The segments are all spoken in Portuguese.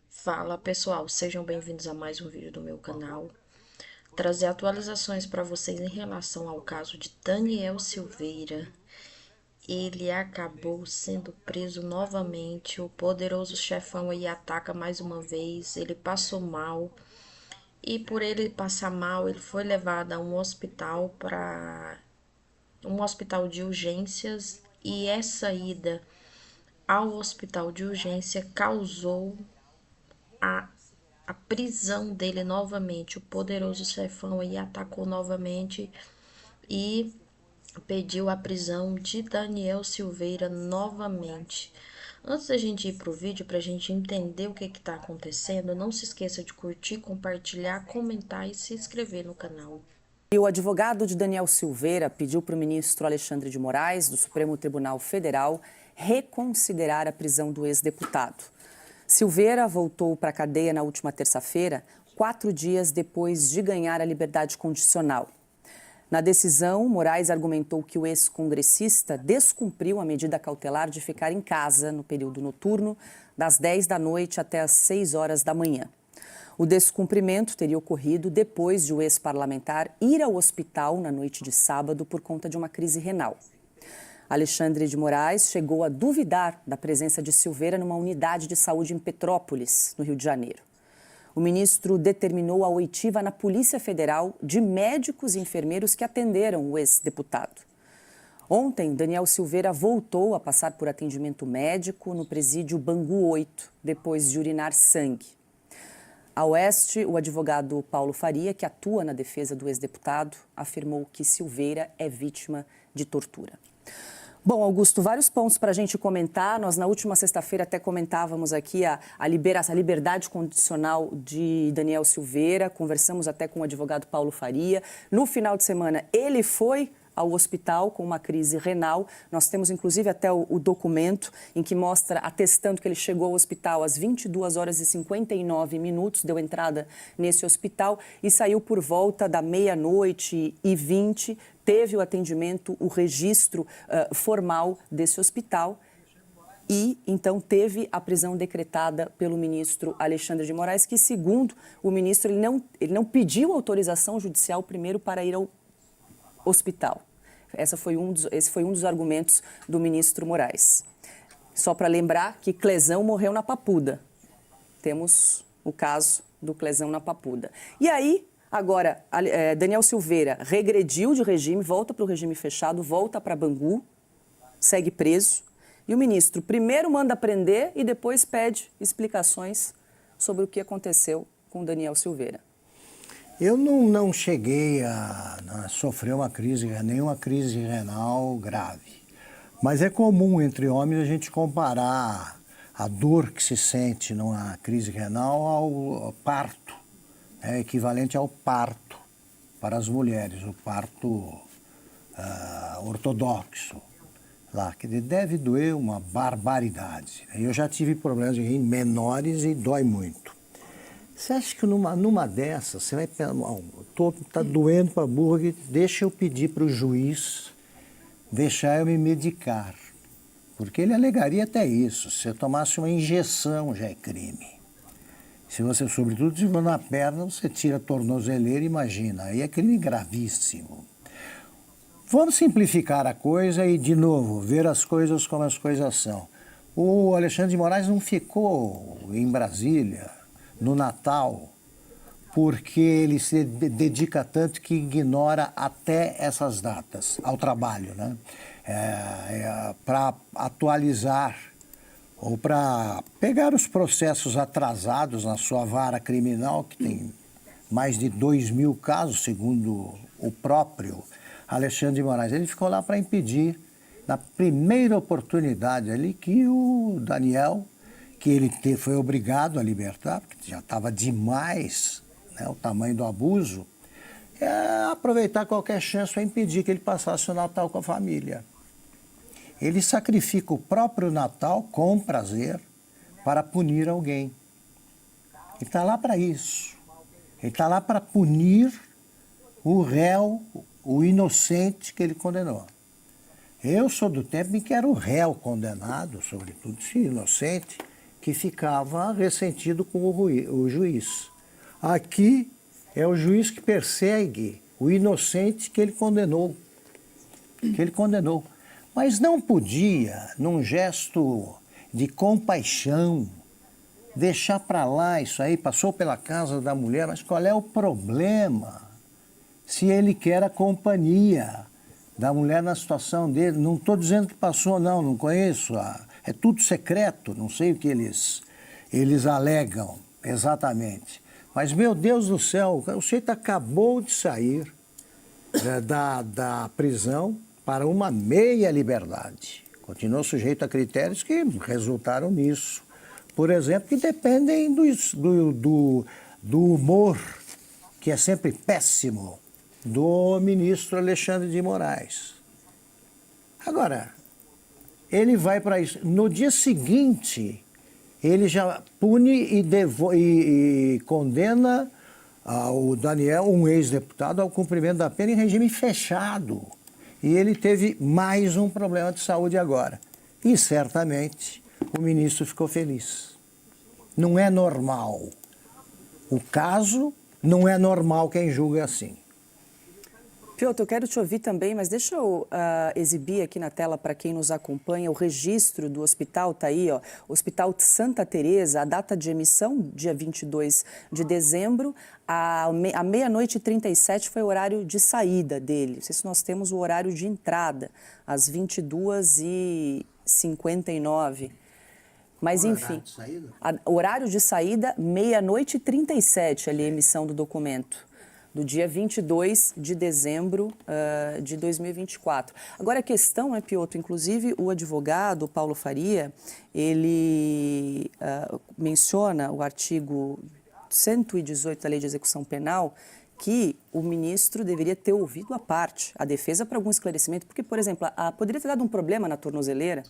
Fala pessoal, sejam bem-vindos a mais um vídeo do meu canal. Trazer atualizações para vocês em relação ao caso de Daniel Silveira. Ele acabou sendo preso novamente, o poderoso chefão aí ataca mais uma vez, ele passou mal. E por ele passar mal, ele foi levado a um hospital de urgências e essa ida ao hospital de urgência causou a, a prisão dele novamente. O poderoso chefão aí atacou novamente e pediu a prisão de Daniel Silveira novamente. Antes da gente ir para o vídeo, para a gente entender o que está acontecendo, não se esqueça de curtir, compartilhar, comentar e se inscrever no canal. E o advogado de Daniel Silveira pediu para o ministro Alexandre de Moraes, do Supremo Tribunal Federal, reconsiderar a prisão do ex-deputado. Silveira voltou para a cadeia na última terça-feira, 4 dias depois de ganhar a liberdade condicional. Na decisão, Moraes argumentou que o ex-congressista descumpriu a medida cautelar de ficar em casa no período noturno, das 10 da noite até as 6 horas da manhã. O descumprimento teria ocorrido depois de o ex-parlamentar ir ao hospital na noite de sábado por conta de uma crise renal. Alexandre de Moraes chegou a duvidar da presença de Silveira numa unidade de saúde em Petrópolis, no Rio de Janeiro. O ministro determinou a oitiva na Polícia Federal de médicos e enfermeiros que atenderam o ex-deputado. Ontem, Daniel Silveira voltou a passar por atendimento médico no presídio Bangu 8, depois de urinar sangue. A oeste, o advogado Paulo Faria, que atua na defesa do ex-deputado, afirmou que Silveira é vítima de tortura. Bom, Augusto, vários pontos para a gente comentar. Nós, na última sexta-feira, até comentávamos aqui a liberdade condicional de Daniel Silveira. Conversamos até com o advogado Paulo Faria. No final de semana, ele foi ao hospital com uma crise renal. Nós temos, inclusive, até o documento em que mostra, atestando que ele chegou ao hospital às 22 horas e 59 minutos, deu entrada nesse hospital e saiu por volta da meia-noite e 20, teve o atendimento, o registro formal desse hospital e, então, teve a prisão decretada pelo ministro Alexandre de Moraes, que, segundo o ministro, ele não pediu autorização judicial primeiro para ir ao hospital. Esse foi um dos argumentos do ministro Moraes. Só para lembrar que Clesão morreu na Papuda. Temos o caso do Clesão na Papuda. E aí, agora, Daniel Silveira regrediu de regime, volta para o regime fechado, volta para Bangu, segue preso. E o ministro primeiro manda prender e depois pede explicações sobre o que aconteceu com Daniel Silveira. Eu não cheguei a sofrer nenhuma crise renal grave. Mas é comum entre homens a gente comparar a dor que se sente numa crise renal ao parto. É equivalente ao parto para as mulheres, o parto ortodoxo. Lá, que deve doer uma barbaridade. Eu já tive problemas menores e dói muito. Você acha que numa dessas, você vai pensar, tá doendo para burro, deixa eu pedir para o juiz deixar eu me medicar. Porque ele alegaria até isso. Se eu tomasse uma injeção, já é crime. Se você, sobretudo, se for na perna, você tira a tornozeleira, imagina. Aí é crime gravíssimo. Vamos simplificar a coisa e, de novo, ver as coisas como as coisas são. O Alexandre de Moraes não ficou em Brasília no Natal, porque ele se dedica tanto que ignora até essas datas ao trabalho, né? Para atualizar ou para pegar os processos atrasados na sua vara criminal, que tem mais de 2.000 casos, segundo o próprio Alexandre de Moraes. Ele ficou lá para impedir, na primeira oportunidade ali, que o Daniel, que ele foi obrigado a libertar, porque já estava demais, né, o tamanho do abuso, aproveitar qualquer chance para impedir que ele passasse o Natal com a família. Ele sacrifica o próprio Natal com prazer para punir alguém. Ele está lá para isso. Ele está lá para punir o réu, o inocente que ele condenou. Eu sou do tempo em que era o réu condenado, sobretudo se inocente, que ficava ressentido com o juiz. Aqui é o juiz que persegue o inocente que ele condenou. Mas não podia, num gesto de compaixão, deixar para lá isso aí, passou pela casa da mulher, mas qual é o problema? Se ele quer a companhia da mulher na situação dele, não estou dizendo que passou não conheço, é tudo secreto, não sei o que eles alegam exatamente. Mas, meu Deus do céu, o sujeito acabou de sair da prisão para uma meia liberdade. Continuou sujeito a critérios que resultaram nisso. Por exemplo, que dependem do humor, que é sempre péssimo, do ministro Alexandre de Moraes. Agora, ele vai para isso. No dia seguinte, ele já pune e condena o Daniel, um ex-deputado, ao cumprimento da pena em regime fechado. E ele teve mais um problema de saúde agora. E certamente o ministro ficou feliz. Não é normal. O caso não é normal quem julga assim. Piotr, eu quero te ouvir também, mas deixa eu exibir aqui na tela para quem nos acompanha o registro do hospital, está aí, ó, Hospital Santa Teresa, a data de emissão, dia 22 de dezembro, à meia-noite e 37 foi o horário de saída dele. Não sei se nós temos o horário de entrada, às 22h59. Mas, enfim, o horário de saída, meia-noite e 37, ali a emissão do documento, do dia 22 de dezembro de 2024. Agora, a questão, Piotr, inclusive o advogado Paulo Faria, ele menciona o artigo 118 da Lei de Execução Penal, que o ministro deveria ter ouvido a parte, a defesa, para algum esclarecimento, porque, por exemplo, poderia ter dado um problema na tornozeleira.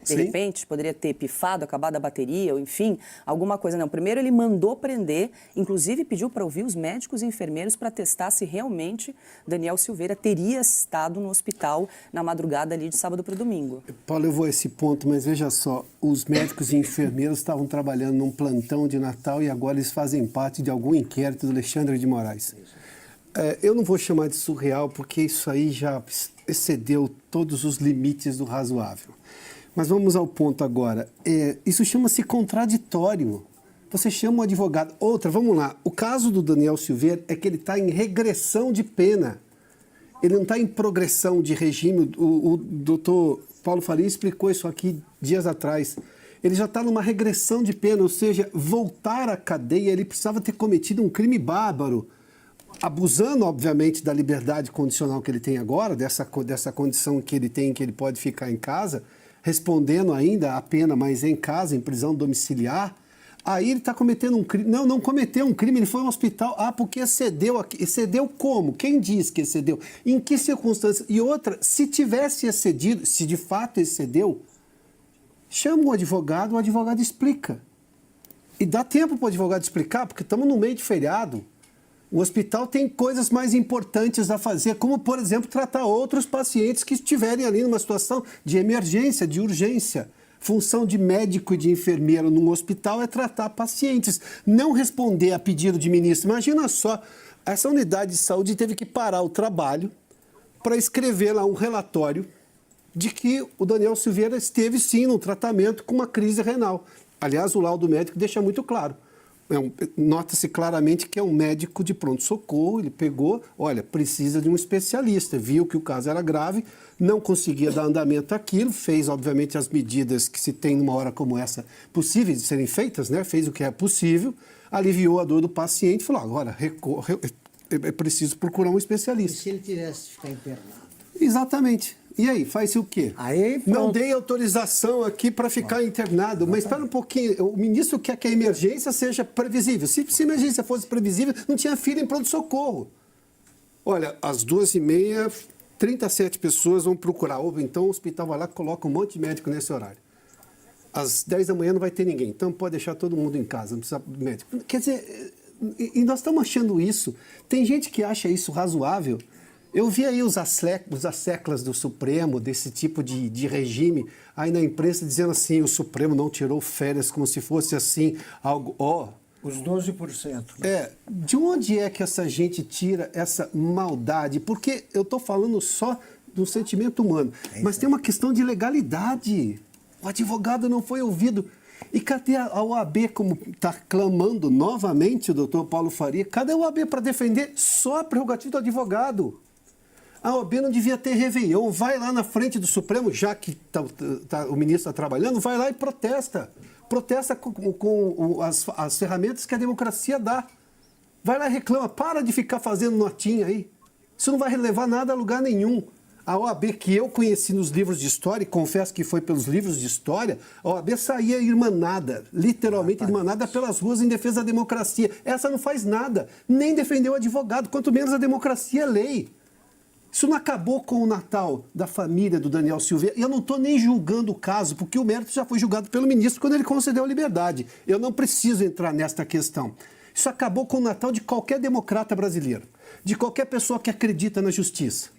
De repente, poderia ter pifado, acabado a bateria, ou enfim, alguma coisa. Não, primeiro ele mandou prender, inclusive pediu para ouvir os médicos e enfermeiros para testar se realmente Daniel Silveira teria estado no hospital na madrugada ali de sábado para domingo. Paulo, eu vou a esse ponto, mas veja só, os médicos e enfermeiros estavam trabalhando num plantão de Natal e agora eles fazem parte de algum inquérito do Alexandre de Moraes. Eu não vou chamar de surreal, porque isso aí já excedeu todos os limites do razoável. Mas vamos ao ponto agora. Isso chama-se contraditório. Você chama um advogado. Outra, vamos lá. O caso do Daniel Silveira é que ele está em regressão de pena. Ele não está em progressão de regime. O doutor Paulo Faria explicou isso aqui dias atrás. Ele já está numa regressão de pena, ou seja, voltar à cadeia, ele precisava ter cometido um crime bárbaro, abusando, obviamente, da liberdade condicional que ele tem agora, dessa condição que ele tem, que ele pode ficar em casa, respondendo ainda a pena, mas em casa, em prisão domiciliar. Aí ele está cometendo um crime. Não cometeu um crime, ele foi ao hospital. Porque excedeu aqui. Excedeu como? Quem diz que excedeu? Em que circunstâncias? E outra, se tivesse excedido, se de fato excedeu, chama o advogado explica. E dá tempo para o advogado explicar, porque estamos no meio de feriado. O hospital tem coisas mais importantes a fazer, como, por exemplo, tratar outros pacientes que estiverem ali numa situação de emergência, de urgência. Função de médico e de enfermeiro num hospital é tratar pacientes, não responder a pedido de ministro. Imagina só, essa unidade de saúde teve que parar o trabalho para escrever lá um relatório de que o Daniel Silveira esteve, sim, no tratamento com uma crise renal. Aliás, o laudo médico deixa muito claro. Nota-se claramente que é um médico de pronto-socorro, ele pegou, olha, precisa de um especialista, viu que o caso era grave, não conseguia dar andamento àquilo, fez, obviamente, as medidas que se tem numa hora como essa possíveis de serem feitas, né? Fez o que é possível, aliviou a dor do paciente, falou, agora é preciso procurar um especialista. E se ele tivesse que ficar internado? Exatamente. E aí, faz-se o quê? Aí, não dei autorização aqui para ficar internado, mas espera um pouquinho, o ministro quer que a emergência seja previsível. Se a emergência fosse previsível, não tinha fila em pronto-socorro. Olha, às 2h30, 37 pessoas vão procurar. Ou então o hospital vai lá e coloca um monte de médico nesse horário. Às 10 da manhã não vai ter ninguém, então pode deixar todo mundo em casa, não precisa de médico. Quer dizer, e nós estamos achando isso. Tem gente que acha isso razoável. Eu vi aí os asseclas do Supremo, desse tipo de regime, aí na imprensa dizendo assim, o Supremo não tirou férias, como se fosse assim, algo, Os 12%. de onde é que essa gente tira essa maldade? Porque eu estou falando só do sentimento humano, mas tem uma questão de legalidade. O advogado não foi ouvido. E cadê a OAB, como está clamando novamente o doutor Paulo Faria? Cadê a OAB para defender só a prerrogativa do advogado? A OAB não devia ter réveillon. Vai lá na frente do Supremo, já que o ministro está trabalhando, vai lá e protesta. Protesta com as ferramentas que a democracia dá. Vai lá e reclama. Para de ficar fazendo notinha aí. Isso não vai levar nada a lugar nenhum. A OAB que eu conheci nos livros de história, e confesso que foi pelos livros de história, a OAB saía irmanada, literalmente irmanada pelas ruas em defesa da democracia. Essa não faz nada, nem defendeu o advogado, quanto menos a democracia é lei. Isso não acabou com o Natal da família do Daniel Silveira. E eu não estou nem julgando o caso, porque o mérito já foi julgado pelo ministro quando ele concedeu a liberdade. Eu não preciso entrar nesta questão. Isso acabou com o Natal de qualquer democrata brasileiro, de qualquer pessoa que acredita na justiça.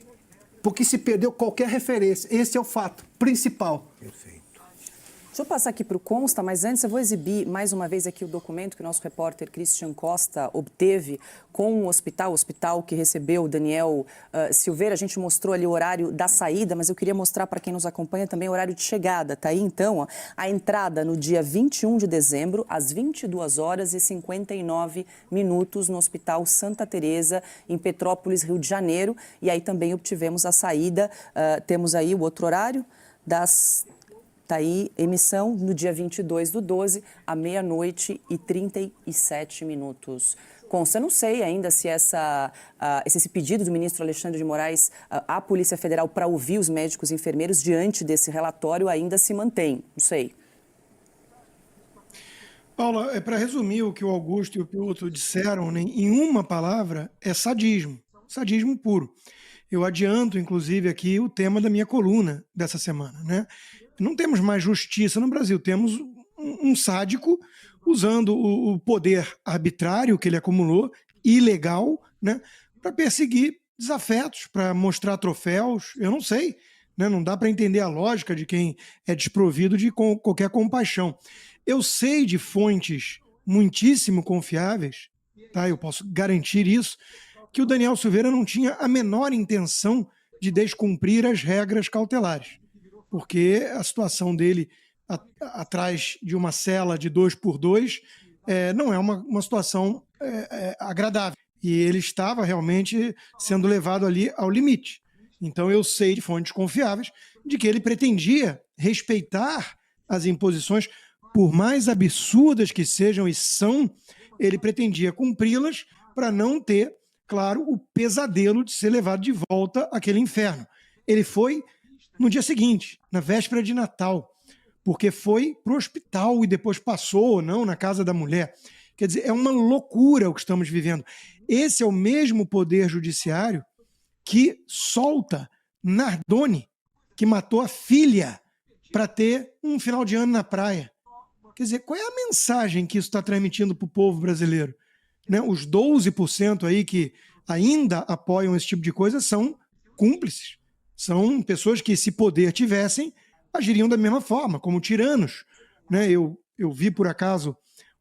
Porque se perdeu qualquer referência. Esse é o fato principal. Perfeito. Deixa eu passar aqui para o Consta, mas antes eu vou exibir mais uma vez aqui o documento que o nosso repórter Christian Costa obteve com o hospital que recebeu o Daniel Silveira. A gente mostrou ali o horário da saída, mas eu queria mostrar para quem nos acompanha também o horário de chegada. Tá aí então, ó, a entrada no dia 21 de dezembro, às 22h59 no Hospital Santa Teresa, em Petrópolis, Rio de Janeiro. E aí também obtivemos a saída, temos aí o outro horário das... Está aí, emissão no dia 22/12, à 00h37. Consta, não sei ainda se esse pedido do ministro Alexandre de Moraes à Polícia Federal para ouvir os médicos e enfermeiros diante desse relatório ainda se mantém, não sei. Paula, para resumir o que o Augusto e o Piotr disseram, né, em uma palavra, é sadismo puro. Eu adianto, inclusive, aqui o tema da minha coluna dessa semana, né? Não temos mais justiça no Brasil, temos um sádico usando o poder arbitrário que ele acumulou, ilegal, né, para perseguir desafetos, para mostrar troféus, eu não sei, né, não dá para entender a lógica de quem é desprovido de qualquer compaixão. Eu sei de fontes muitíssimo confiáveis, tá, eu posso garantir isso, que o Daniel Silveira não tinha a menor intenção de descumprir as regras cautelares, porque a situação dele atrás de uma cela de 2x2 não é uma situação agradável. E ele estava realmente sendo levado ali ao limite. Então eu sei de fontes confiáveis de que ele pretendia respeitar as imposições, por mais absurdas que sejam e são, ele pretendia cumpri-las para não ter, claro, o pesadelo de ser levado de volta àquele inferno. Ele foi no dia seguinte, na véspera de Natal, porque foi para o hospital e depois passou ou não na casa da mulher. Quer dizer, é uma loucura o que estamos vivendo. Esse é o mesmo poder judiciário que solta Nardoni, que matou a filha para ter um final de ano na praia. Quer dizer, qual é a mensagem que isso está transmitindo para o povo brasileiro? Né? Os 12% aí que ainda apoiam esse tipo de coisa são cúmplices. São pessoas que, se poder tivessem, agiriam da mesma forma, como tiranos. Né? Eu vi, por acaso,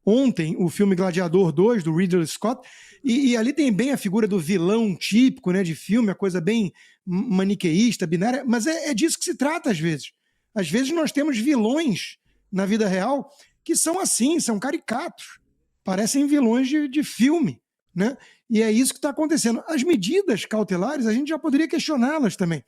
ontem o filme Gladiador 2, do Ridley Scott, e ali tem bem a figura do vilão típico, né, de filme, a coisa bem maniqueísta, binária, mas é disso que se trata às vezes. Às vezes nós temos vilões na vida real que são assim, são caricatos, parecem vilões de filme, né? E é isso que está acontecendo. As medidas cautelares, a gente já poderia questioná-las também.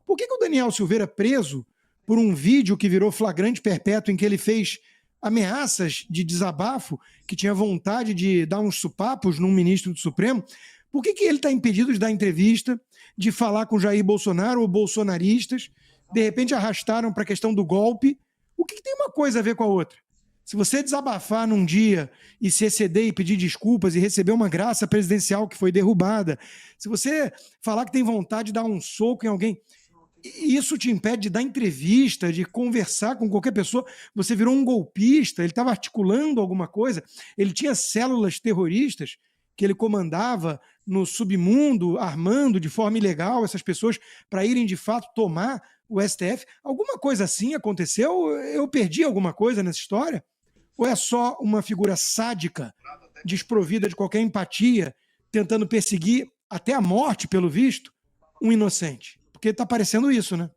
Por que o Daniel Silveira, preso por um vídeo que virou flagrante perpétuo, em que ele fez ameaças de desabafo, que tinha vontade de dar uns supapos num ministro do Supremo, por que ele está impedido de dar entrevista, de falar com Jair Bolsonaro ou bolsonaristas? De repente arrastaram para a questão do golpe. O que tem uma coisa a ver com a outra? Se você desabafar num dia e se exceder e pedir desculpas e receber uma graça presidencial que foi derrubada, se você falar que tem vontade de dar um soco em alguém, isso te impede de dar entrevista, de conversar com qualquer pessoa. Você virou um golpista, ele estava articulando alguma coisa, ele tinha células terroristas que ele comandava no submundo, armando de forma ilegal essas pessoas para irem de fato tomar o STF? Alguma coisa assim aconteceu? Eu perdi alguma coisa nessa história? Ou é só uma figura sádica, desprovida de qualquer empatia, tentando perseguir até a morte, pelo visto, um inocente? Porque está parecendo isso, né?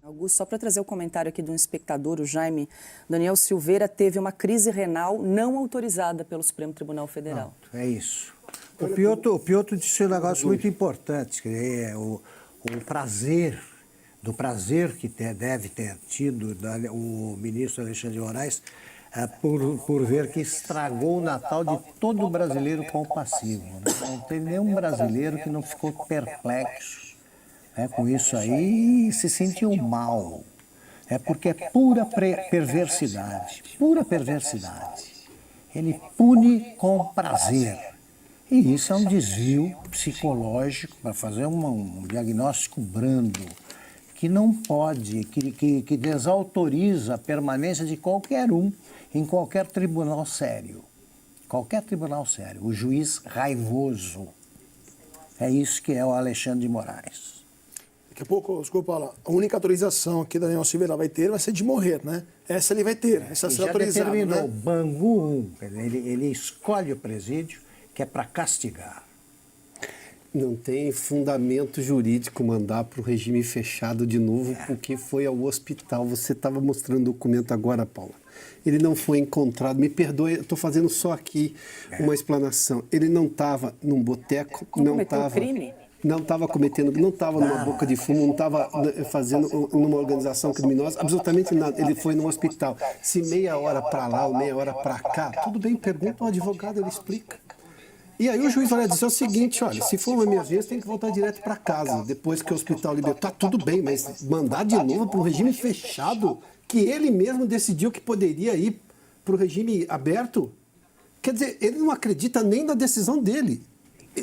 Augusto, só para trazer o comentário aqui de um espectador, o Jaime, Daniel Silveira teve uma crise renal não autorizada pelo Supremo Tribunal Federal. É isso. O Piotr disse um negócio muito importante, que é o prazer, do prazer que deve ter tido o ministro Alexandre de Moraes por ver que estragou o Natal de todo brasileiro compassivo. Né? Não teve nenhum brasileiro que não ficou perplexo, né, com isso aí e se sentiu mal. É porque é pura perversidade, pura perversidade. Ele pune com prazer. E isso é um desvio psicológico para fazer um diagnóstico brando, que não pode, que desautoriza a permanência de qualquer um em qualquer tribunal sério. Qualquer tribunal sério. O juiz raivoso. É isso que é o Alexandre de Moraes. Daqui a pouco, desculpa, Paula, a única autorização que Daniel Silveira vai ter vai ser de morrer, né? Essa ele vai ter, essa será autorizada, determinou, né? Bangu 1, ele escolhe o presídio, que é para castigar. Não tem fundamento jurídico mandar para o regime fechado de novo, porque foi ao hospital. Você estava mostrando o documento agora, Paula. Ele não foi encontrado. Me perdoe, eu estou fazendo só aqui uma explanação. Ele não estava num boteco, não estava... crime? Não estava cometendo, não estava numa boca de fumo, não estava fazendo numa organização criminosa, absolutamente nada. Ele foi no hospital. Se meia hora para lá ou meia hora para cá, tudo bem, pergunta ao advogado, ele explica. E aí o juiz vai dizer o seguinte, olha, se for uma emergência tem que voltar direto para casa, depois que o hospital liberou. Tá tudo bem, mas mandar de novo para um regime fechado, que ele mesmo decidiu que poderia ir para o regime aberto, quer dizer, ele não acredita nem na decisão dele.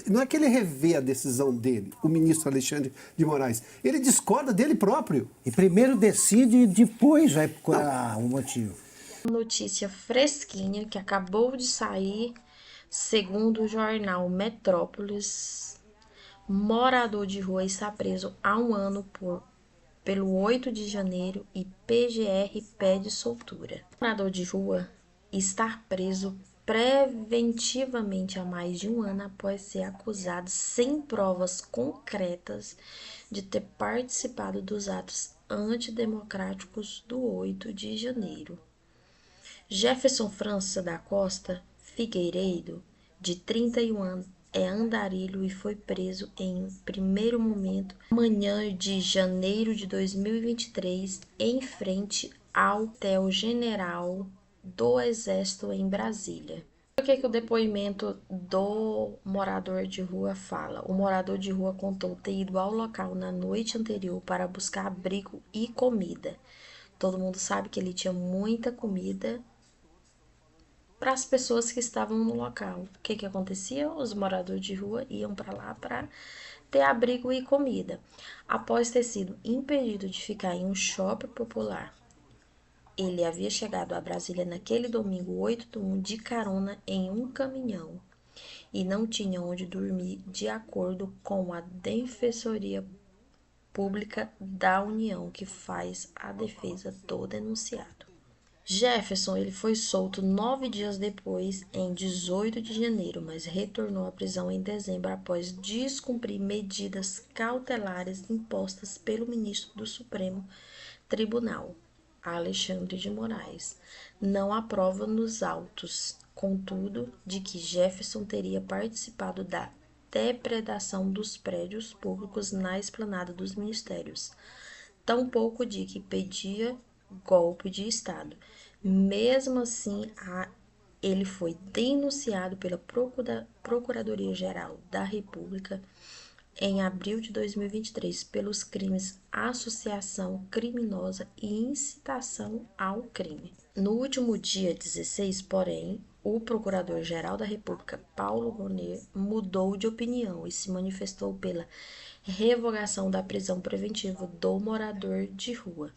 Não é que ele revê a decisão dele, o ministro Alexandre de Moraes. Ele discorda dele próprio. E primeiro decide e depois vai procurar o motivo. Notícia fresquinha que acabou de sair, segundo o jornal Metrópolis. Morador de rua está preso há um ano pelo 8 de janeiro e PGR pede soltura. Morador de rua está preso preventivamente há mais de um ano após ser acusado sem provas concretas de ter participado dos atos antidemocráticos do 8 de janeiro. Jefferson França da Costa Figueiredo, de 31 anos, é andarilho e foi preso em primeiro momento, manhã de janeiro de 2023, em frente ao quartel-general do Exército em Brasília. O que o depoimento do morador de rua fala? O morador de rua contou ter ido ao local na noite anterior para buscar abrigo e comida. Todo mundo sabe que ele tinha muita comida para as pessoas que estavam no local. O que acontecia? Os moradores de rua iam para lá para ter abrigo e comida. Após ter sido impedido de ficar em um shopping popular, ele havia chegado a Brasília naquele domingo 8/1 de carona em um caminhão e não tinha onde dormir, de acordo com a Defensoria Pública da União, que faz a defesa do denunciado. Jefferson ele foi solto 9 dias depois, em 18 de janeiro, mas retornou à prisão em dezembro após descumprir medidas cautelares impostas pelo ministro do Supremo Tribunal, Alexandre de Moraes. Não há prova nos autos, contudo, de que Jefferson teria participado da depredação dos prédios públicos na esplanada dos ministérios, tampouco de que pedia golpe de Estado. Mesmo assim, ele foi denunciado pela Procuradoria-Geral da República em abril de 2023 pelos crimes associação criminosa e incitação ao crime. No último dia 16, porém, o Procurador-Geral da República, Paulo Roner, mudou de opinião e se manifestou pela revogação da prisão preventiva do morador de rua.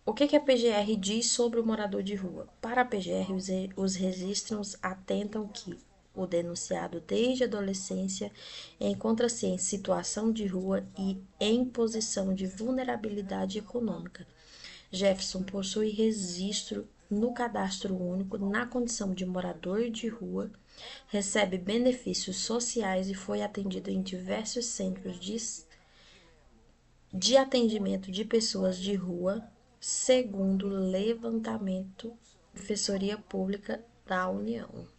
O que a PGR diz sobre o morador de rua? Para a PGR, os registros atentam que O denunciado desde a adolescência encontra-se em situação de rua e em posição de vulnerabilidade econômica. Jefferson possui registro no cadastro único na condição de morador de rua, recebe benefícios sociais e foi atendido em diversos centros de atendimento de pessoas de rua, segundo o levantamento da Defensoria Pública da União.